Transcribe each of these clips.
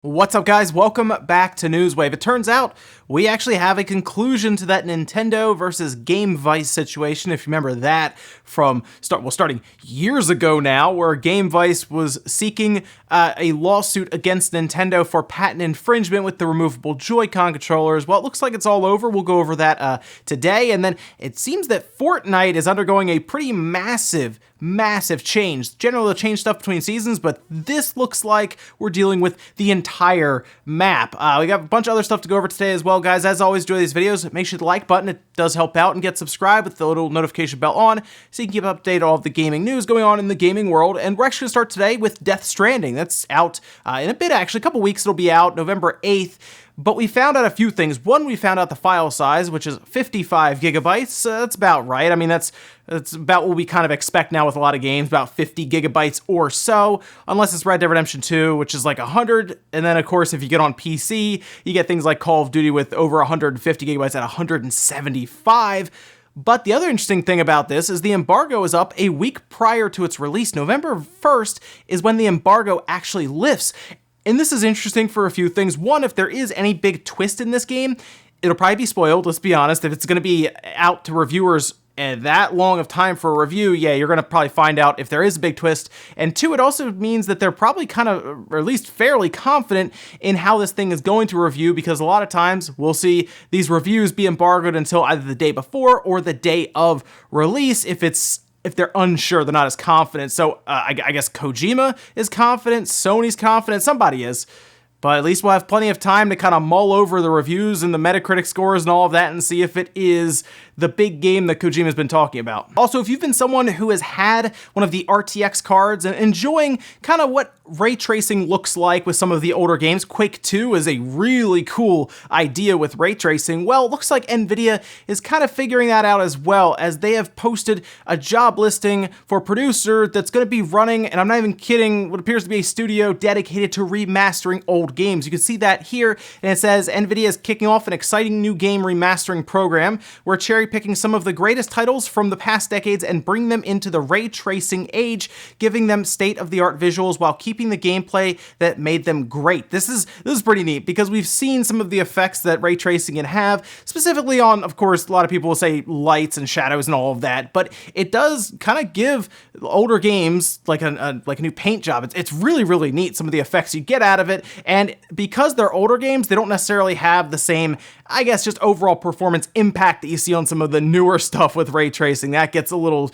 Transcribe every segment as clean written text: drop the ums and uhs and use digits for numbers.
What's up, guys? Welcome back to Newswave. It turns out we actually have a conclusion to that Nintendo versus Gamevice situation. If you remember that from starting years ago now, where Gamevice was seeking a lawsuit against Nintendo for patent infringement with the removable Joy-Con controllers. Well, it looks like it's all over. We'll go over that today. And then it seems that Fortnite is undergoing a pretty massive change. Generally, they'll change stuff between seasons, but this looks like we're dealing with the entire map. We got a bunch of other stuff to go over today as well, guys. As always, enjoy these videos. Make sure to like button. It does help out, and get subscribed with the little notification bell on so you can keep updated on all of the gaming news going on in the gaming world. And we're actually going to start today with Death Stranding. That's out in a bit, actually. A couple weeks it'll be out, November 8th. But we found out a few things. One, we found out the file size, which is 55 gigabytes. That's about right. I mean, that's about what we kind of expect now with a lot of games, about 50 gigabytes or so, unless it's Red Dead Redemption 2, which is like 100. And then, of course, if you get on PC, you get things like Call of Duty with over 150 gigabytes at 175. But the other interesting thing about this is the embargo is up a week prior to its release. November 1st is when the embargo actually lifts. And this is interesting for a few things. One, if there is any big twist in this game, it'll probably be spoiled, let's be honest. If it's going to be out to reviewers that long of time for a review, yeah, you're going to probably find out if there is a big twist. And two, it also means that they're probably kind of, or at least fairly confident in how this thing is going to review, because a lot of times we'll see these reviews be embargoed until either the day before or the day of release if they're unsure, they're not as confident. So I guess Kojima is confident, Sony's confident, somebody is. But at least we'll have plenty of time to kind of mull over the reviews and the Metacritic scores and all of that and see if it is the big game that Kojima's been talking about. Also, if you've been someone who has had one of the RTX cards and enjoying kind of what ray tracing looks like with some of the older games, Quake 2 is a really cool idea with ray tracing. Well, it looks like Nvidia is kind of figuring that out as well, as they have posted a job listing for a producer that's going to be running, and I'm not even kidding, what appears to be a studio dedicated to remastering old games. You can see that here, and it says Nvidia is kicking off an exciting new game remastering program. We're cherry-picking some of the greatest titles from the past decades and bring them into the ray tracing age, giving them state-of-the-art visuals while keeping the gameplay that made them great. This is pretty neat, because we've seen some of the effects that ray tracing can have, specifically on, of course, a lot of people will say lights and shadows and all of that, but it does kind of give older games like a new paint job. It's really, really neat, some of the effects you get out of it. And because they're older games, they don't necessarily have the same, I guess, just overall performance impact that you see on some of the newer stuff with ray tracing. That gets a little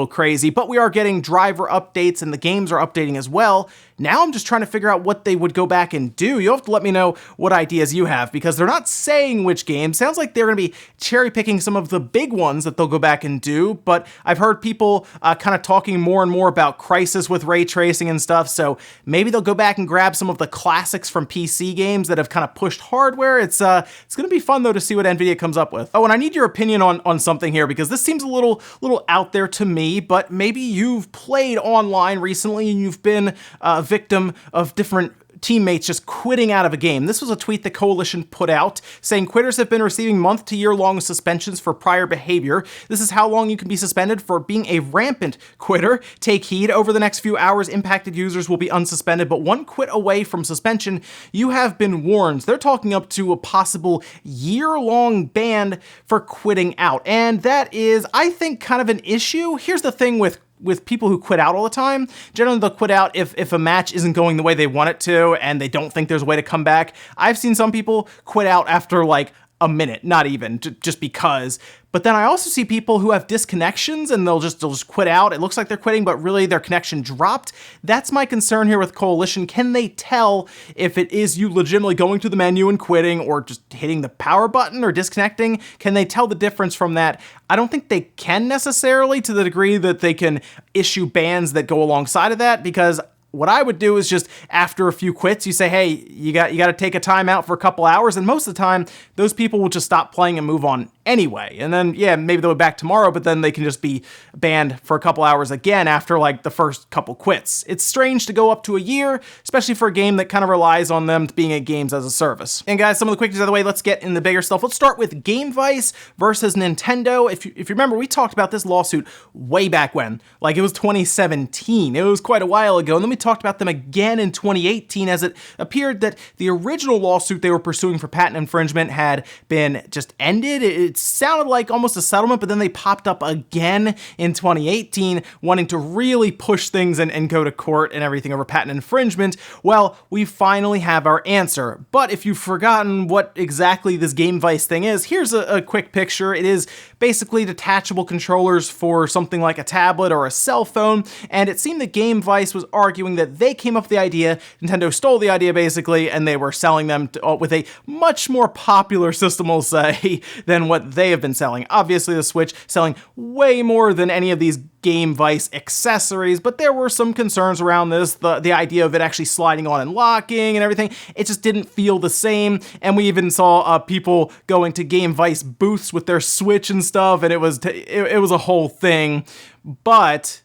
crazy, but we are getting driver updates and the games are updating as well. Now I'm just trying to figure out what they would go back and do. You'll have to let me know what ideas you have, because they're not saying which games. Sounds like they're going to be cherry picking some of the big ones that they'll go back and do, but I've heard people kind of talking more and more about Crysis with ray tracing and stuff, so maybe they'll go back and grab some of the classics from PC games that have kind of pushed hardware. It's going to be fun, though, to see what Nvidia comes up with. Oh, and I need your opinion on something here, because this seems a little out there to me, but maybe you've played online recently and you've been a victim of different teammates just quitting out of a game. This was a tweet the Coalition put out saying quitters have been receiving month to year long suspensions for prior behavior. This is how long you can be suspended for being a rampant quitter. Take heed. Over the next few hours, impacted users will be unsuspended, but one quit away from suspension. You have been warned. They're talking up to a possible year-long ban for quitting out. And that is, I think, kind of an issue. Here's the thing with people who quit out all the time. Generally, they'll quit out if a match isn't going the way they want it to and they don't think there's a way to come back. I've seen some people quit out after like a minute, not even, just because. But then I also see people who have disconnections and they'll just quit out. It looks like they're quitting, but really their connection dropped. That's my concern here with Coalition. Can they tell if it is you legitimately going to the menu and quitting, or just hitting the power button or disconnecting? Can they tell the difference from that? I don't think they can necessarily, to the degree that they can issue bans that go alongside of that, because what I would do is just after a few quits, you say, hey, you got to take a time out for a couple hours. And most of the time, those people will just stop playing and move on anyway. And then, yeah, maybe they'll be back tomorrow, but then they can just be banned for a couple hours again after like the first couple quits. It's strange to go up to a year, especially for a game that kind of relies on them being a games as a service. And guys, some of the quickies out of the way, let's get in the bigger stuff. Let's start with Gamevice versus Nintendo. If you remember, we talked about this lawsuit way back when, like it was 2017. It was quite a while ago. And then we talked about them again in 2018, as it appeared that the original lawsuit they were pursuing for patent infringement had been just ended. It sounded like almost a settlement, but then they popped up again in 2018, wanting to really push things and go to court and everything over patent infringement. Well, we finally have our answer. But if you've forgotten what exactly this Gamevice thing is, here's a quick picture. It is basically detachable controllers for something like a tablet or a cell phone, and it seemed that Gamevice was arguing that they came up with the idea, Nintendo stole the idea basically, and they were selling them with a much more popular system, we'll say, than what they have been selling. Obviously, the Switch selling way more than any of these Gamevice accessories, but there were some concerns around this, the idea of it actually sliding on and locking and everything. It just didn't feel the same, and we even saw people going to Gamevice booths with their Switch and stuff, and it was a whole thing. But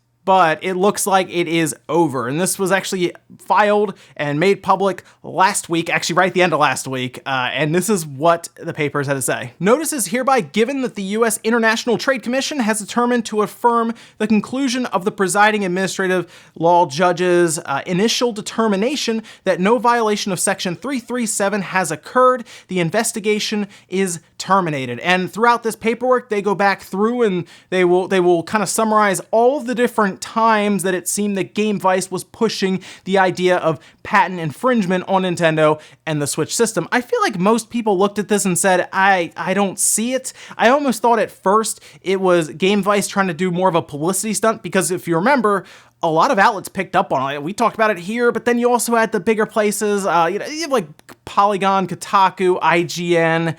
it looks like it is over. And this was actually filed and made public last week, actually right at the end of last week. And this is what the papers had to say. Notice is hereby given that the U.S. International Trade Commission has determined to affirm the conclusion of the presiding administrative law judge's initial determination that no violation of Section 337 has occurred. The investigation is terminated. And throughout this paperwork, they go back through and they will kind of summarize all of the different times that it seemed that Gamevice was pushing the idea of patent infringement on Nintendo and the Switch system. I feel like most people looked at this and said, I don't see it. I almost thought at first it was Gamevice trying to do more of a publicity stunt, because if you remember, a lot of outlets picked up on it. We talked about it here, but then you also had the bigger places, you have like Polygon, Kotaku, IGN,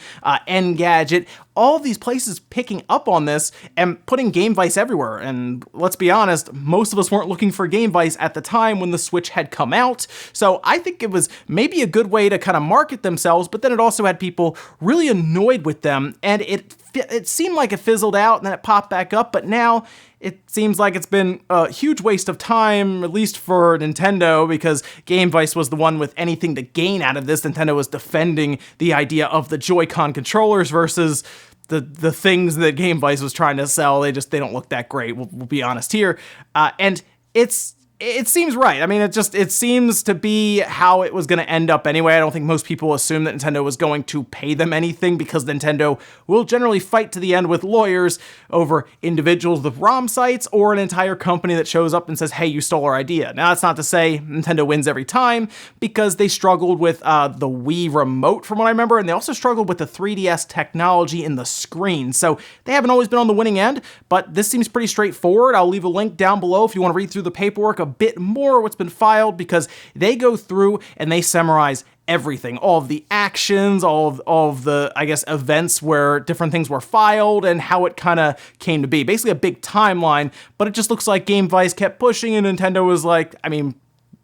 Engadget, all of these places picking up on this and putting Gamevice everywhere. And let's be honest, most of us weren't looking for Gamevice at the time when the Switch had come out. So I think it was maybe a good way to kind of market themselves, but then it also had people really annoyed with them, and it seemed like it fizzled out and then it popped back up, but now it seems like it's been a huge waste of time, at least for Nintendo, because Gamevice was the one with anything to gain out of this. Nintendo was defending the idea of the Joy-Con controllers versus the things that Gamevice was trying to sell. They don't look that great, we'll be honest here. And it seems right. I mean, it seems to be how it was going to end up anyway. I don't think most people assumed that Nintendo was going to pay them anything, because Nintendo will generally fight to the end with lawyers over individuals with ROM sites or an entire company that shows up and says, hey, you stole our idea. Now, that's not to say Nintendo wins every time, because they struggled with the Wii Remote, from what I remember, and they also struggled with the 3DS technology in the screen. So they haven't always been on the winning end, but this seems pretty straightforward. I'll leave a link down below if you want to read through the paperwork a bit more what's been filed, because they go through and they summarize everything, all of the actions, all of the, I guess, events where different things were filed and how it kind of came to be. Basically a big timeline, but it just looks like Gamevice kept pushing and Nintendo was like, I mean,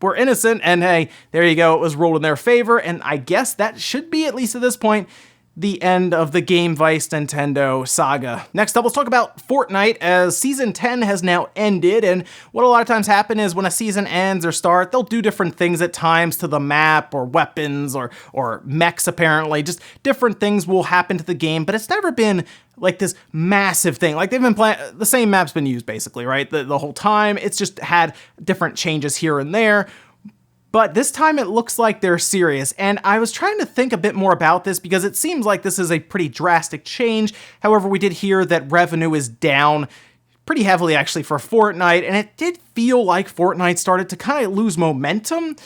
we're innocent, and hey, there you go, it was ruled in their favor, and I guess that should be, at least at this point, the end of the Gamevice Nintendo saga. Next up, let's talk about Fortnite, as Season 10 has now ended, and what a lot of times happen is when a season ends or starts, they'll do different things at times to the map, or weapons, or mechs apparently, just different things will happen to the game, but it's never been like this massive thing. Like, they've been playing, the same map's been used basically, right? The whole time, it's just had different changes here and there. But this time it looks like they're serious, and I was trying to think a bit more about this because it seems like this is a pretty drastic change. However, we did hear that revenue is down pretty heavily actually for Fortnite, and it did feel like Fortnite started to kind of lose momentum.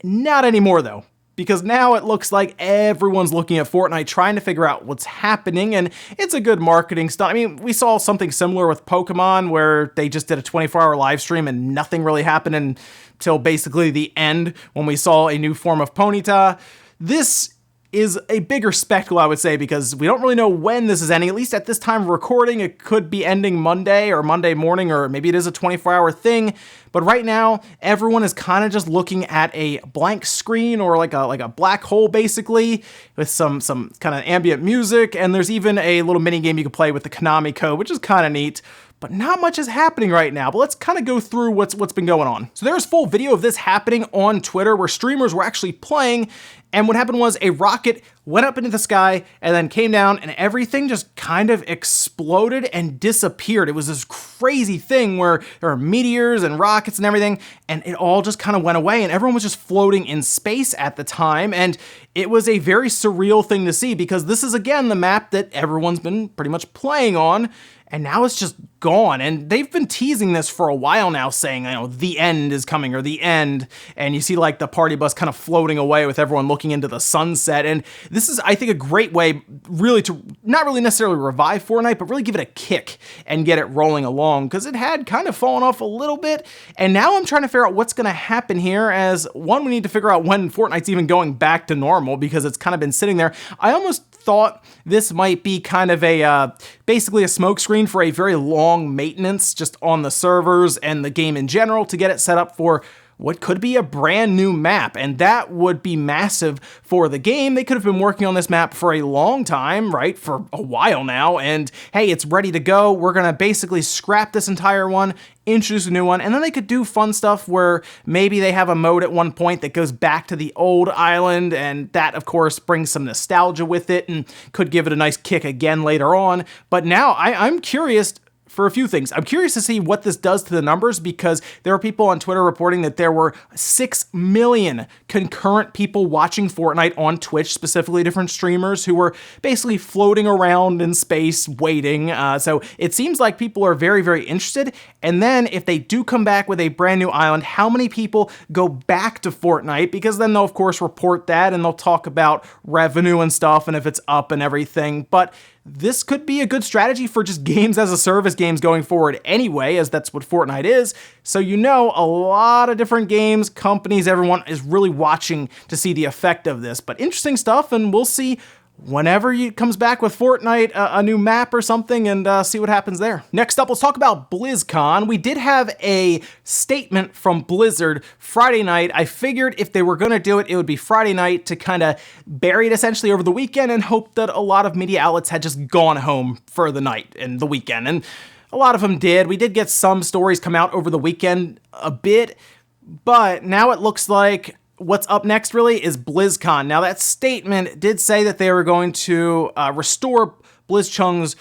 Not anymore though, because now it looks like everyone's looking at Fortnite trying to figure out what's happening, and it's a good marketing stunt. I mean, we saw something similar with Pokemon where they just did a 24-hour live stream and nothing really happened until basically the end when we saw a new form of Ponyta. This is a bigger spectacle, I would say, because we don't really know when this is ending. At least at this time of recording, it could be ending Monday or Monday morning, or maybe it is a 24-hour thing. But right now, everyone is kind of just looking at a blank screen, or like a black hole, basically, with some kind of ambient music. And there's even a little mini game you can play with the Konami code, which is kind of neat. but not much is happening right now. But let's kind of go through what's been going on. So there's full video of this happening on Twitter where streamers were actually playing, and what happened was a rocket went up into the sky and then came down, and everything just kind of exploded and disappeared. It was this crazy thing where there are meteors and rockets and everything, and it all just kind of went away, and everyone was just floating in space at the time, and it was a very surreal thing to see because this is, again, the map that everyone's been pretty much playing on, and now it's just gone. And they've been teasing this for a while now, saying, you know, the end is coming, or the end. And you see like the party bus kind of floating away with everyone looking into the sunset. And this is, I think, a great way really to not really necessarily revive Fortnite, but really give it a kick and get it rolling along, because it had kind of fallen off a little bit. And now I'm trying to figure out what's going to happen here, as one, we need to figure out when Fortnite's even going back to normal, because it's kind of been sitting there. I almost thought this might be kind of a basically a smokescreen for a very long maintenance just on the servers and the game in general to get it set up for what could be a brand new map, and that would be massive for the game. They could have been working on this map for a long time, right? For a while now, and hey, it's ready to go. We're gonna basically scrap this entire one, introduce a new one, and then they could do fun stuff where maybe they have a mode at one point that goes back to the old island, and that, of course, brings some nostalgia with it and could give it a nice kick again later on. But now I'm curious for a few things. I'm curious to see what this does to the numbers, because there are people on Twitter reporting that there were 6 million concurrent people watching Fortnite on Twitch, specifically different streamers who were basically floating around in space waiting. So it seems like people are very, very interested. And then if they do come back with a brand new island, how many people go back to Fortnite? Because then they'll, of course, report that and they'll talk about revenue and stuff and if it's up and everything. But this could be a good strategy for just games as a service games going forward anyway, as that's what Fortnite is. So you know, a lot of different games, companies, everyone is really watching to see the effect of this. But interesting stuff, and we'll see whenever it comes back with Fortnite, a new map or something, and see what happens there. Next up, let's talk about BlizzCon. We did have a statement from Blizzard Friday night. I figured if they were going to do it, it would be Friday night to kind of bury it essentially over the weekend and hope that a lot of media outlets had just gone home for the night and the weekend. And a lot of them did. We did get some stories come out over the weekend a bit, but now it looks like what's up next really is BlizzCon. Now that statement did say that they were going to restore Blizzchung's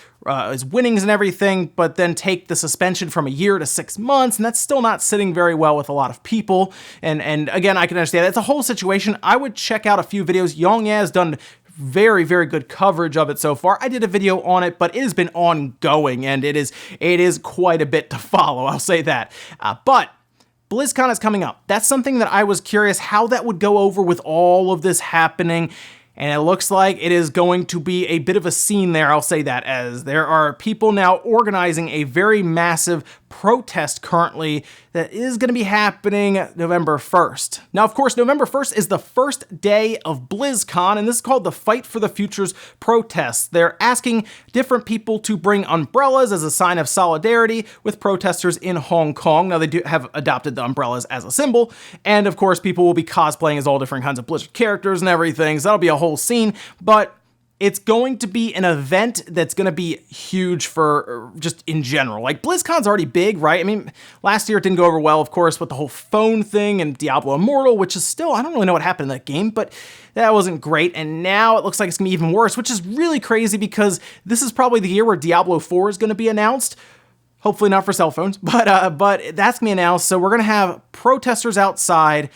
his winnings and everything, but then take the suspension from a year to 6 months, and that's still not sitting very well with a lot of people. And again, I can understand it's a whole situation. I would check out a few videos. Young has done very, very good coverage of it so far. I did a video on it, but it has been ongoing, and it is quite a bit to follow, I'll say that. But BlizzCon is coming up. That's something that I was curious how that would go over with all of this happening. And it looks like it is going to be a bit of a scene there, I'll say that, as there are people now organizing a very massive protest currently that is going to be happening November 1st. Now, of course, November 1st is the first day of BlizzCon, and this is called the Fight for the Future's protest. They're asking different people to bring umbrellas as a sign of solidarity with protesters in Hong Kong. Now, they do have adopted the umbrellas as a symbol, and of course, people will be cosplaying as all different kinds of Blizzard characters and everything, so that'll be a whole scene, but it's going to be an event that's going to be huge for just in general. Like, BlizzCon's already big, right? I mean, last year it didn't go over well, of course, with the whole phone thing and Diablo Immortal, which is still, I don't really know what happened in that game, but that wasn't great. And now it looks like it's going to be even worse, which is really crazy because this is probably the year where Diablo 4 is going to be announced. Hopefully not for cell phones, but that's going to be announced. So we're going to have protesters outside,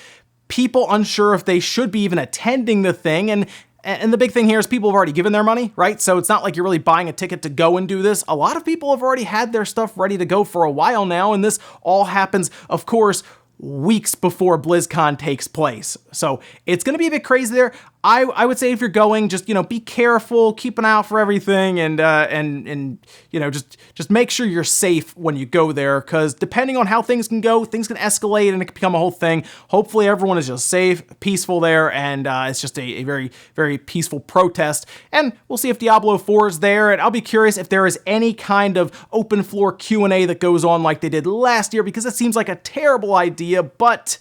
people unsure if they should be even attending the thing, and the big thing here is people have already given their money, right? So it's not like you're really buying a ticket to go and do this. A lot of people have already had their stuff ready to go for a while now, and this all happens, of course, weeks before BlizzCon takes place. So it's going to be a bit crazy there. I would say if you're going, just, you know, be careful, keep an eye out for everything, and you know, just make sure you're safe when you go there, because depending on how things can go, things can escalate and it can become a whole thing. Hopefully everyone is just safe, peaceful there, and it's just a very, very peaceful protest. And we'll see if Diablo 4 is there, and I'll be curious if there is any kind of open floor Q&A that goes on like they did last year, because it seems like a terrible idea, but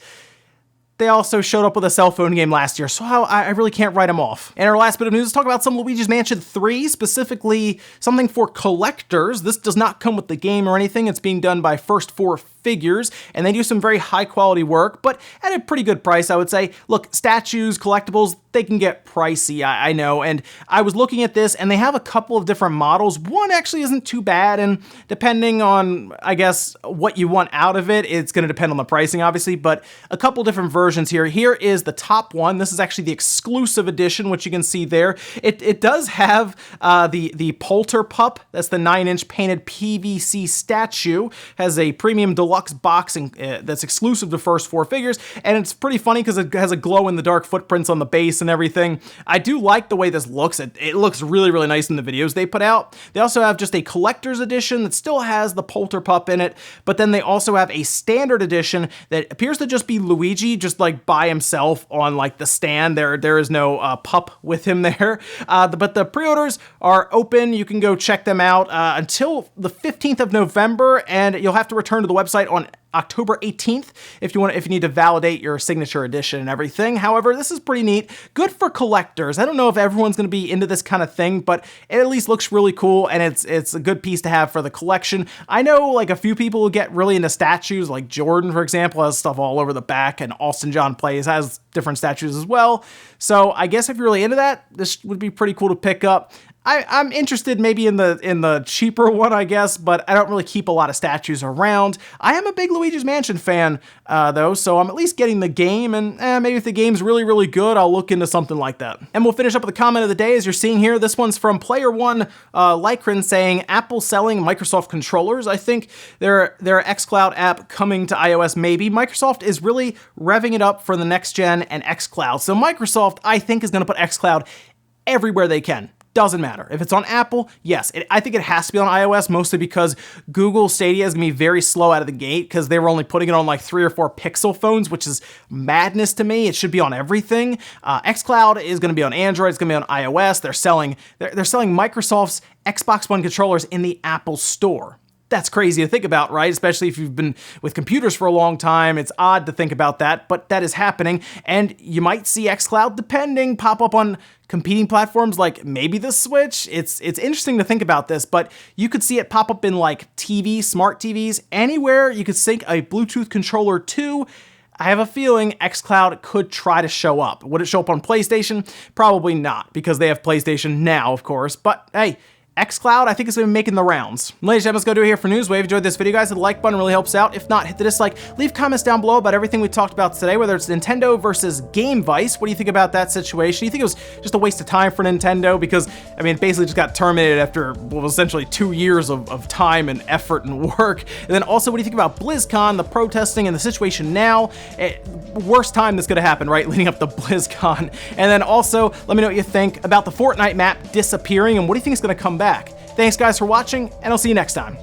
they also showed up with a cell phone game last year, so I really can't write them off. And our last bit of news, let's talk about some Luigi's Mansion 3, specifically something for collectors. This does not come with the game or anything. It's being done by First 4 Figures, and they do some very high quality work, but at a pretty good price, I would say. Look, statues, collectibles, they can get pricey, I know, and I was looking at this, and they have a couple of different models. One actually isn't too bad, and depending on, I guess, what you want out of it, it's going to depend on the pricing, obviously, but a couple different versions here. Here is the top one. This is actually the exclusive edition, which you can see there. It does have the Polter Pup. That's the 9-inch painted PVC statue. Has a premium deluxe boxing that's exclusive to First 4 Figures, and it's pretty funny because it has a glow-in-the-dark footprints on the base and everything. I do like the way this looks. It looks really, really nice in the videos they put out. They also have just a collector's edition that still has the Polter Pup in it, but then they also have a standard edition that appears to just be Luigi, just like by himself on like the stand. There is no pup with him there, but the pre-orders are open. You can go check them out until the 15th of November, and you'll have to return to the website on October 18th if you need to validate your signature edition and everything. However, this is pretty neat. Good for collectors. I don't know if everyone's going to be into this kind of thing, but it at least looks really cool, and it's a good piece to have for the collection. I know like a few people who get really into statues, like Jordan, for example, has stuff all over the back, and Austin John Plays has different statues as well. So I guess if you're really into that, this would be pretty cool to pick up. I'm interested maybe in the cheaper one, I guess, but I don't really keep a lot of statues around. I am a big Luigi's Mansion fan, though, so I'm at least getting the game, and maybe if the game's really, really good, I'll look into something like that. And we'll finish up with the comment of the day, as you're seeing here. This one's from Player One Lycran saying, Apple selling Microsoft controllers. I think their xCloud app coming to iOS maybe. Microsoft is really revving it up for the next gen and xCloud. So Microsoft, I think, is going to put xCloud everywhere they can. Doesn't matter. If it's on Apple, yes. I think it has to be on iOS, mostly because Google Stadia is going to be very slow out of the gate because they were only putting it on like 3 or 4 Pixel phones, which is madness to me. It should be on everything. xCloud is going to be on Android. It's going to be on iOS. They're selling Microsoft's Xbox One controllers in the Apple Store. That's crazy to think about, right? Especially if you've been with computers for a long time. It's odd to think about that, but that is happening. And you might see xCloud, pop up on competing platforms like maybe the Switch. It's interesting to think about this, but you could see it pop up in like TV, smart TVs, anywhere you could sync a Bluetooth controller to. I have a feeling xCloud could try to show up. Would it show up on PlayStation? Probably not, because they have PlayStation Now, of course. But hey, xCloud, I think, is going to be making the rounds. Ladies and gentlemen, let's go do it here for Newswave. Enjoyed this video, guys. Hit the like button, really helps out. If not, hit the dislike. Leave comments down below about everything we talked about today, whether it's Nintendo versus Gamevice. What do you think about that situation? Do you think it was just a waste of time for Nintendo? Because, I mean, it basically just got terminated after, well, essentially 2 years of time and effort and work. And then also, what do you think about BlizzCon, the protesting, and the situation now? Worst time that's going to happen, right? Leading up to BlizzCon. And then also, let me know what you think about the Fortnite map disappearing, and what do you think is going to come back? Thanks, guys, for watching, and I'll see you next time.